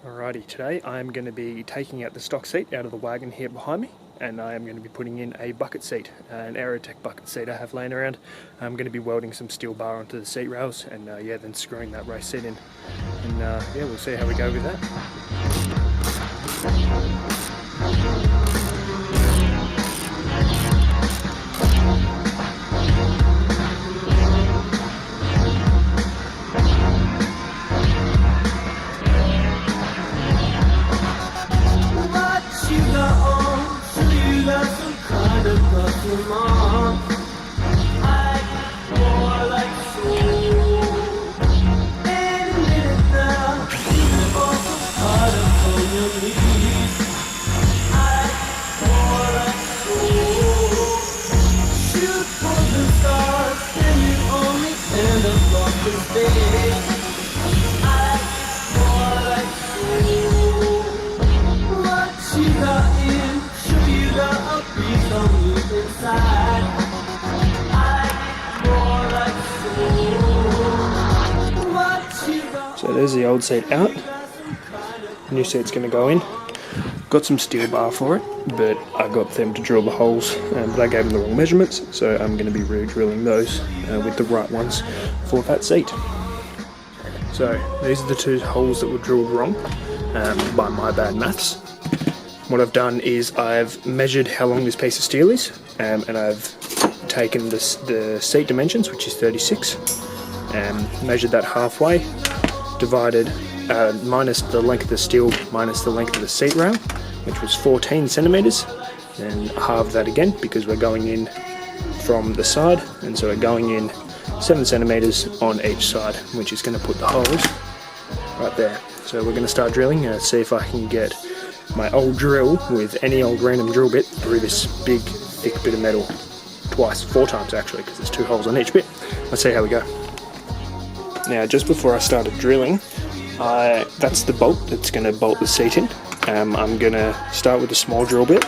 Alrighty, today I'm going to be taking out the stock seat out of the wagon here behind me, and I am going to be putting in a bucket seat, an Aerotech bucket seat I have laying around. I'm going to be welding some steel bar onto the seat rails and then screwing that race seat in, and we'll see how we go with that. So there's the old seat out, new seat's going to go in. Got some steel bar for it, but I got them to drill the holes, but I gave them the wrong measurements, so I'm going to be re-drilling those with the right ones for that seat. So these are the two holes that were drilled wrong by my bad maths. What I've done is I've measured how long this piece of steel is, and I've taken the seat dimensions, which is 36, and measured that halfway, divided minus the length of the steel minus the length of the seat rail, which was 14 centimeters, and halved that again because we're going in from the side, and so we're going in 7 centimeters on each side, which is going to put the holes right there. So we're going to start drilling and see if I can get my old drill with any old random drill bit through this big thick bit of metal four times actually, because there's two holes on each bit. Let's see how we go. Now, just before I started drilling, that's the bolt that's going to bolt the seat in. I'm going to start with a small drill bit,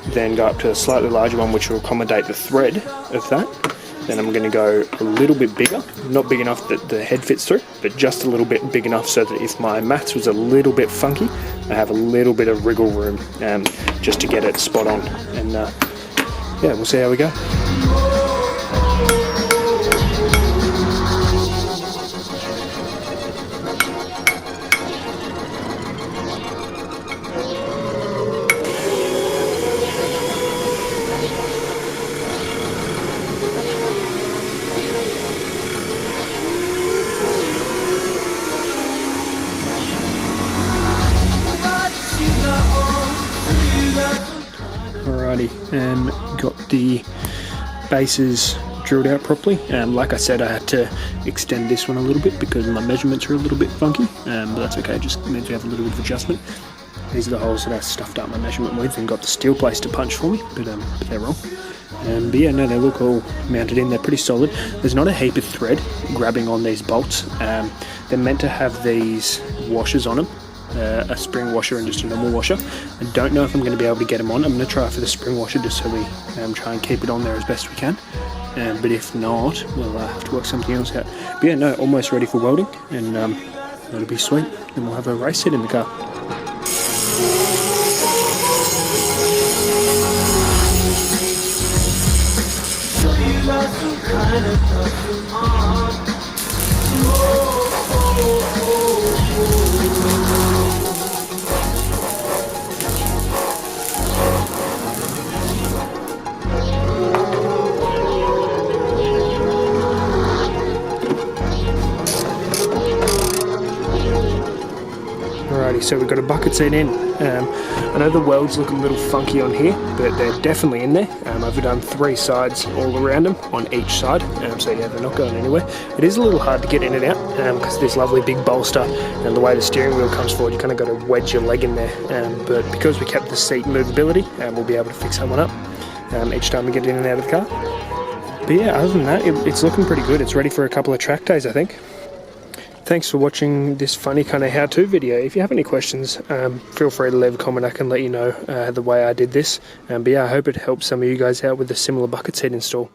then go up to a slightly larger one which will accommodate the thread of that. Then I'm going to go a little bit bigger, not big enough that the head fits through, but just a little bit big enough so that if my maths was a little bit funky, I have a little bit of wriggle room just to get it spot on. And we'll see how we go. Alrighty, got the bases drilled out properly. Like I said, I had to extend this one a little bit because my measurements are a little bit funky, but that's okay, just means we have a little bit of adjustment. These are the holes that I stuffed up my measurement with and got the steel place to punch for me, but they're wrong. But yeah, no, they look all mounted in, they're pretty solid. There's not a heap of thread grabbing on these bolts. They're meant to have these washers on them. A spring washer and just a normal washer. I don't know if I'm going to be able to get them on. I'm going to try for the spring washer just so we try and keep it on there as best we can. But if not, we'll have to work something else out. But yeah, no, almost ready for welding, and that'll be sweet. Then we'll have a race set in the car. Alrighty, so we've got a bucket seat in. I know the welds look a little funky on here, but they're definitely in there. I've done 3 sides all around them on each side, so yeah, they're not going anywhere. It is a little hard to get in and out because of this lovely big bolster, and the way the steering wheel comes forward, you kind of got to wedge your leg in there. But because we kept the seat movability, we'll be able to fix that one up each time we get in and out of the car. But yeah, other than that, it's looking pretty good. It's ready for a couple of track days, I think. Thanks for watching this funny kind of how-to video. If you have any questions, feel free to leave a comment. I can let you know the way I did this. But yeah, I hope it helps some of you guys out with a similar bucket seat install.